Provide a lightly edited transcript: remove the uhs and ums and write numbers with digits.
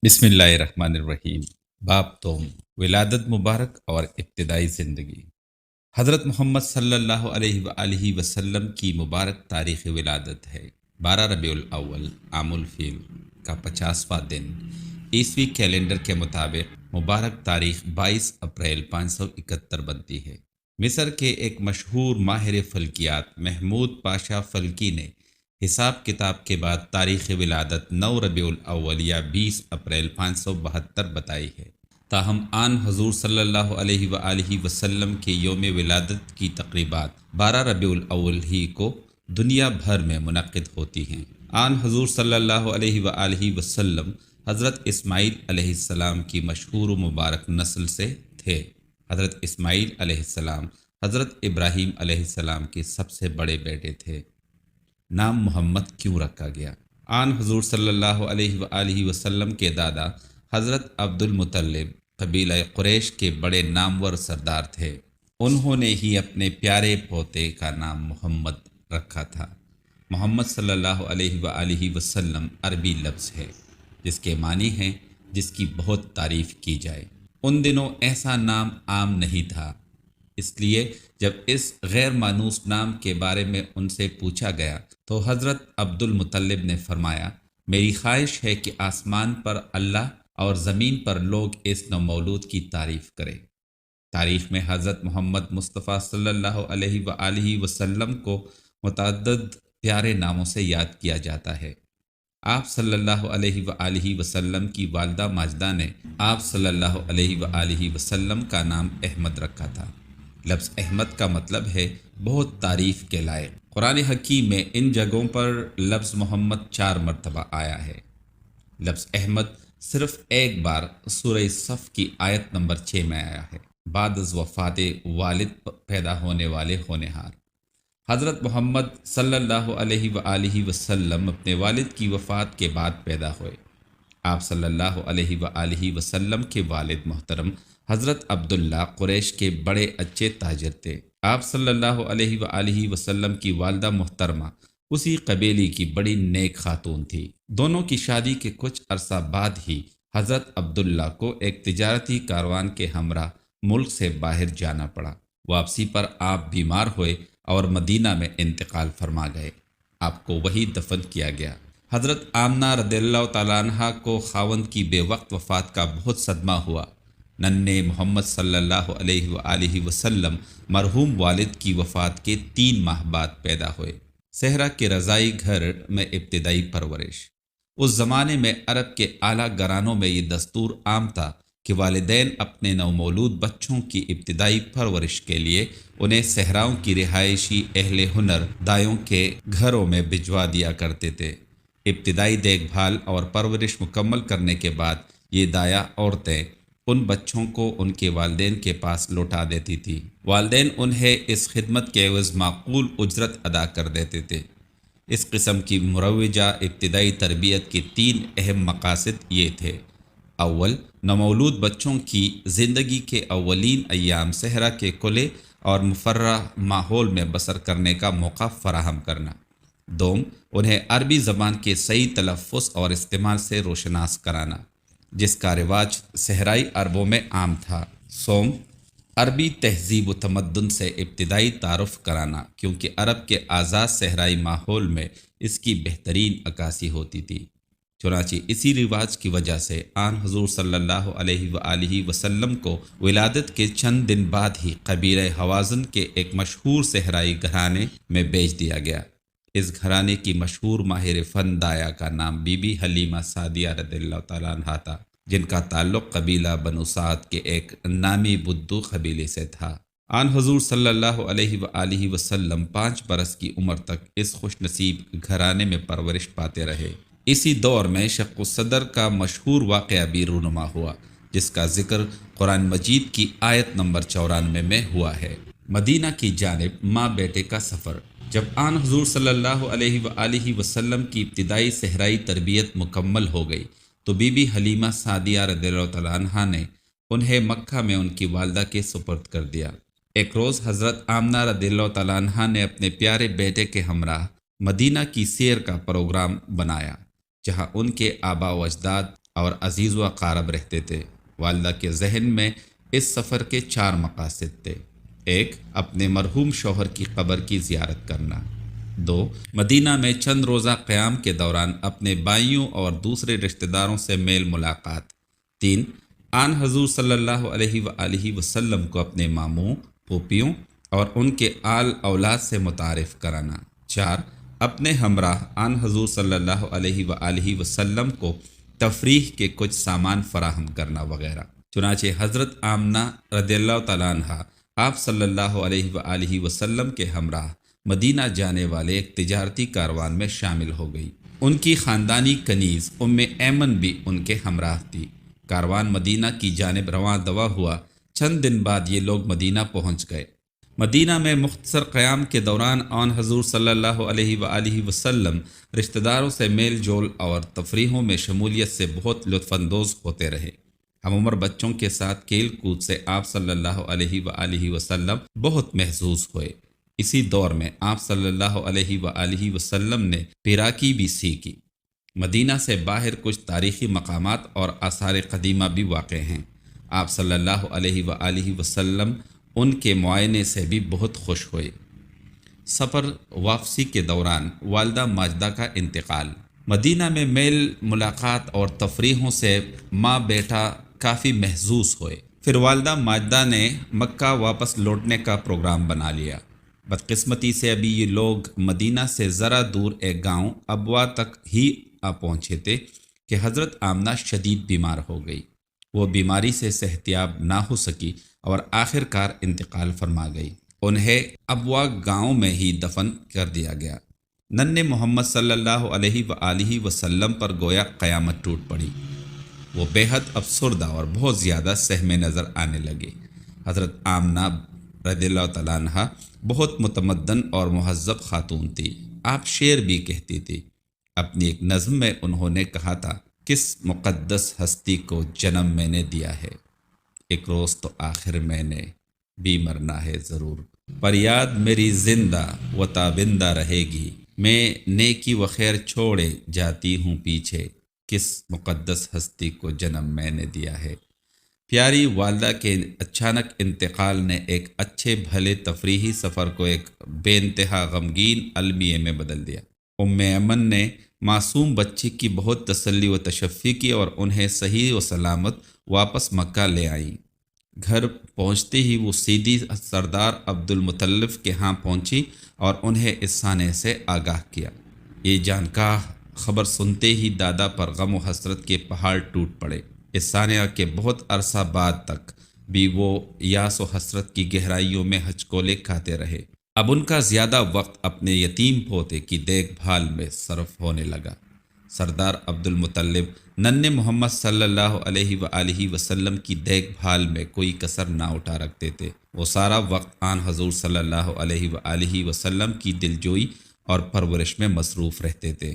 بسم اللہ الرحمن الرحیم۔ باب توم، ولادت مبارک اور ابتدائی زندگی۔ حضرت محمد صلی اللہ علیہ وآلہ وسلم کی مبارک تاریخ ولادت ہے 12 ربیع الاول عام الفیل کا 50واں دن۔ عیسوی کیلنڈر کے مطابق مبارک تاریخ 22 اپریل 571 بنتی ہے۔ مصر کے ایک مشہور ماہر فلکیات محمود پاشا فلکی نے حساب کتاب کے بعد تاریخ ولادت 9 ربیع الاول یا 20 اپریل 572 بتائی ہے۔ تاہم آن حضور صلی اللہ علیہ وآلہ وسلم کے یوم ولادت کی تقریبات 12 ربیع الاول ہی کو دنیا بھر میں منعقد ہوتی ہیں۔ آن حضور صلی اللہ علیہ وآلہ وسلم حضرت اسماعیل علیہ السلام کی مشہور و مبارک نسل سے تھے۔ حضرت اسماعیل علیہ السلام حضرت ابراہیم علیہ السلام کے سب سے بڑے بیٹے تھے۔ نام محمد کیوں رکھا گیا؟ آن حضور صلی اللہ علیہ وآلہ وسلم کے دادا حضرت عبد المطلب قبیلہ قریش کے بڑے نامور سردار تھے۔ انہوں نے ہی اپنے پیارے پوتے کا نام محمد رکھا تھا۔ محمد صلی اللہ علیہ وآلہ وسلم عربی لفظ ہے جس کے معنی ہیں جس کی بہت تعریف کی جائے۔ ان دنوں ایسا نام عام نہیں تھا، اس لیے جب اس غیر مانوس نام کے بارے میں ان سے پوچھا گیا تو حضرت عبد المطلب نے فرمایا، میری خواہش ہے کہ آسمان پر اللہ اور زمین پر لوگ اس نومولود کی تعریف کریں۔ تاریخ میں حضرت محمد مصطفیٰ صلی اللہ علیہ وآلہ وسلم کو متعدد پیارے ناموں سے یاد کیا جاتا ہے۔ آپ صلی اللہ علیہ وآلہ وسلم کی والدہ ماجدہ نے آپ صلی اللہ علیہ وآلہ وسلم کا نام احمد رکھا تھا۔ لفظ احمد کا مطلب ہے بہت تعریف کے لائق۔ قرآن حکیم میں ان جگہوں پر لفظ محمد 4 مرتبہ آیا ہے۔ لفظ احمد صرف ایک بار سورہ صف کی آیت نمبر 6 میں آیا ہے، بعد از وفات والد پیدا ہونے والے ہونہار۔ حضرت محمد صلی اللہ علیہ وآلہ وسلم اپنے والد کی وفات کے بعد پیدا ہوئے۔ آپ صلی اللہ علیہ وآلہ وسلم کے والد محترم حضرت عبداللہ قریش کے بڑے اچھے تاجر تھے۔ آپ صلی اللہ علیہ وآلہ وسلم کی والدہ محترمہ اسی قبیلے کی بڑی نیک خاتون تھی۔ دونوں کی شادی کے کچھ عرصہ بعد ہی حضرت عبداللہ کو ایک تجارتی کاروان کے ہمراہ ملک سے باہر جانا پڑا۔ واپسی پر آپ بیمار ہوئے اور مدینہ میں انتقال فرما گئے۔ آپ کو وہیں دفن کیا گیا۔ حضرت آمنہ رضی اللہ تعالیٰ عنہ کو خاوند کی بے وقت وفات کا بہت صدمہ ہوا۔ ننھے محمد صلی اللہ علیہ وآلہ وسلم مرحوم والد کی وفات کے 3 ماہ بعد پیدا ہوئے۔ صحرا کے رضائی گھر میں ابتدائی پرورش۔ اس زمانے میں عرب کے اعلیٰ گھرانوں میں یہ دستور عام تھا کہ والدین اپنے نومولود بچوں کی ابتدائی پرورش کے لیے انہیں صحراؤں کی رہائشی اہل ہنر دایوں کے گھروں میں بھجوا دیا کرتے تھے۔ ابتدائی دیکھ بھال اور پرورش مکمل کرنے کے بعد یہ دایا عورتیں ان بچوں کو ان کے والدین کے پاس لوٹا دیتی تھی۔ والدین انہیں اس خدمت کے عوض معقول اجرت ادا کر دیتے تھے۔ اس قسم کی مروجہ ابتدائی تربیت کے 3 اہم مقاصد یہ تھے۔ اول، نومولود بچوں کی زندگی کے اولین ایام صحرا کے کھلے اور مفرح ماحول میں بسر کرنے کا موقع فراہم کرنا۔ دوم، انہیں عربی زبان کے صحیح تلفظ اور استعمال سے روشناس کرانا جس کا رواج صحرائی عربوں میں عام تھا۔ سوم، عربی تہذیب و تمدن سے ابتدائی تعارف کرانا کیونکہ عرب کے آزاد صحرائی ماحول میں اس کی بہترین عکاسی ہوتی تھی۔ چنانچہ اسی رواج کی وجہ سے آن حضور صلی اللہ علیہ وآلہ وسلم کو ولادت کے چند دن بعد ہی قبیلہ حوازن کے ایک مشہور صحرائی گھرانے میں بھیج دیا گیا۔ اس گھرانے کی مشہور ماہر فن دایا کا نام بی بی حلیمہ سعدیہ رضی اللہ تعالیٰ عنہا تھا، جن کا تعلق قبیلہ بنو سعد کے ایک نامی بدو قبیلے سے تھا۔ آن حضور صلی اللہ علیہ وآلہ وسلم 5 برس کی عمر تک اس خوش نصیب گھرانے میں پرورش پاتے رہے۔ اسی دور میں شق الصدر کا مشہور واقعہ بھی رونما ہوا جس کا ذکر قرآن مجید کی آیت نمبر 94 میں ہوا ہے۔ مدینہ کی جانب ماں بیٹے کا سفر۔ جب آن حضور صلی اللہ علیہ وآلہ وسلم کی ابتدائی صحرائی تربیت مکمل ہو گئی تو بی بی حلیمہ سعدیہ رضی اللہ تعالیٰ عنہا نے انہیں مکہ میں ان کی والدہ کے سپرد کر دیا۔ ایک روز حضرت آمنہ رضی اللہ تعالیٰ عنہا نے اپنے پیارے بیٹے کے ہمراہ مدینہ کی سیر کا پروگرام بنایا جہاں ان کے آبا و اجداد اور عزیز و اقارب رہتے تھے۔ والدہ کے ذہن میں اس سفر کے 4 مقاصد تھے۔ 1، اپنے مرحوم شوہر کی قبر کی زیارت کرنا۔ 2، مدینہ میں چند روزہ قیام کے دوران اپنے بھائیوں اور دوسرے رشتہ داروں سے میل ملاقات۔ 3، آن حضور صلی اللہ علیہ وآلہ وسلم کو اپنے ماموں، پھوپھیوں اور ان کے آل اولاد سے متعارف کرانا۔ 4، اپنے ہمراہ آن حضور صلی اللہ علیہ وآلہ وسلم کو تفریح کے کچھ سامان فراہم کرنا وغیرہ۔ چنانچہ حضرت آمنہ رضی اللہ تعالیٰ عنہ آپ صلی اللہ علیہ وآلہ وسلم کے ہمراہ مدینہ جانے والے ایک تجارتی کاروان میں شامل ہو گئی۔ ان کی خاندانی کنیز ایمن بھی ان کے ہمراہ تھی۔ کاروان مدینہ کی جانب رواں دوا ہوا۔ چند دن بعد یہ لوگ مدینہ پہنچ گئے۔ مدینہ میں مختصر قیام کے دوران آن حضور صلی اللہ علیہ وآلہ وسلم رشتہ داروں سے میل جول اور تفریحوں میں شمولیت سے بہت لطف اندوز ہوتے رہے۔ ہم عمر بچوں کے ساتھ کھیل کود سے آپ صلی اللہ علیہ وآلہ وسلم بہت محظوظ ہوئے۔ اسی دور میں آپ صلی اللہ علیہ وآلہ وسلم نے پیراکی بھی سیکھی۔ مدینہ سے باہر کچھ تاریخی مقامات اور آثار قدیمہ بھی واقع ہیں۔ آپ صلی اللہ علیہ وآلہ وسلم ان کے معائنے سے بھی بہت خوش ہوئے۔ سفر واپسی کے دوران والدہ ماجدہ کا انتقال۔ مدینہ میں میل ملاقات اور تفریحوں سے ماں بیٹا کافی محظوظ ہوئے۔ پھر والدہ ماجدہ نے مکہ واپس لوٹنے کا پروگرام بنا لیا۔ بدقسمتی سے ابھی یہ لوگ مدینہ سے ذرا دور ایک گاؤں ابوا تک ہی آ پہنچے تھے کہ حضرت آمنہ شدید بیمار ہو گئی۔ وہ بیماری سے صحتیاب نہ ہو سکی اور آخر کار انتقال فرما گئی۔ انہیں ابوا گاؤں میں ہی دفن کر دیا گیا۔ ننھے محمد صلی اللہ علیہ وآلہ وسلم پر گویا قیامت ٹوٹ پڑی۔ وہ بے حد افسردہ اور بہت زیادہ سہمے نظر آنے لگے۔ حضرت آمنہ رضی اللہ تعالیٰ عنہ بہت متمدن اور مہذب خاتون تھی۔ آپ شعر بھی کہتی تھی۔ اپنی ایک نظم میں انہوں نے کہا تھا، کس مقدس ہستی کو جنم میں نے دیا ہے، ایک روز تو آخر میں نے بھی مرنا ہے ضرور، پر یاد میری زندہ و تابندہ رہے گی، میں نیکی و خیر چھوڑے جاتی ہوں پیچھے، کس مقدس ہستی کو جنم میں نے دیا ہے۔ پیاری والدہ کے اچانک انتقال نے ایک اچھے بھلے تفریحی سفر کو ایک بے انتہا غمگین المیے میں بدل دیا۔ ایمن نے معصوم بچی کی بہت تسلی و تشفی کی اور انہیں صحیح و سلامت واپس مکہ لے آئیں۔ گھر پہنچتے ہی وہ سیدھی سردار عبد المطلب کے ہاں پہنچی اور انہیں اس سانے سے آگاہ کیا۔ یہ جانکاہ خبر سنتے ہی دادا پر غم و حسرت کے پہاڑ ٹوٹ پڑے۔ اس ثانیہ کے بہت عرصہ بعد تک بھی وہ یاس و حسرت کی گہرائیوں میں ہچکولے کھاتے رہے۔ اب ان کا زیادہ وقت اپنے یتیم پوتے کی دیکھ بھال میں صرف ہونے لگا۔ سردار عبد المطلب ننھے محمد صلی اللہ علیہ وآلہ وسلم کی دیکھ بھال میں کوئی کسر نہ اٹھا رکھتے تھے۔ وہ سارا وقت آن حضور صلی اللہ علیہ وآلہ وسلم کی دلجوئی اور پرورش میں مصروف رہتے تھے۔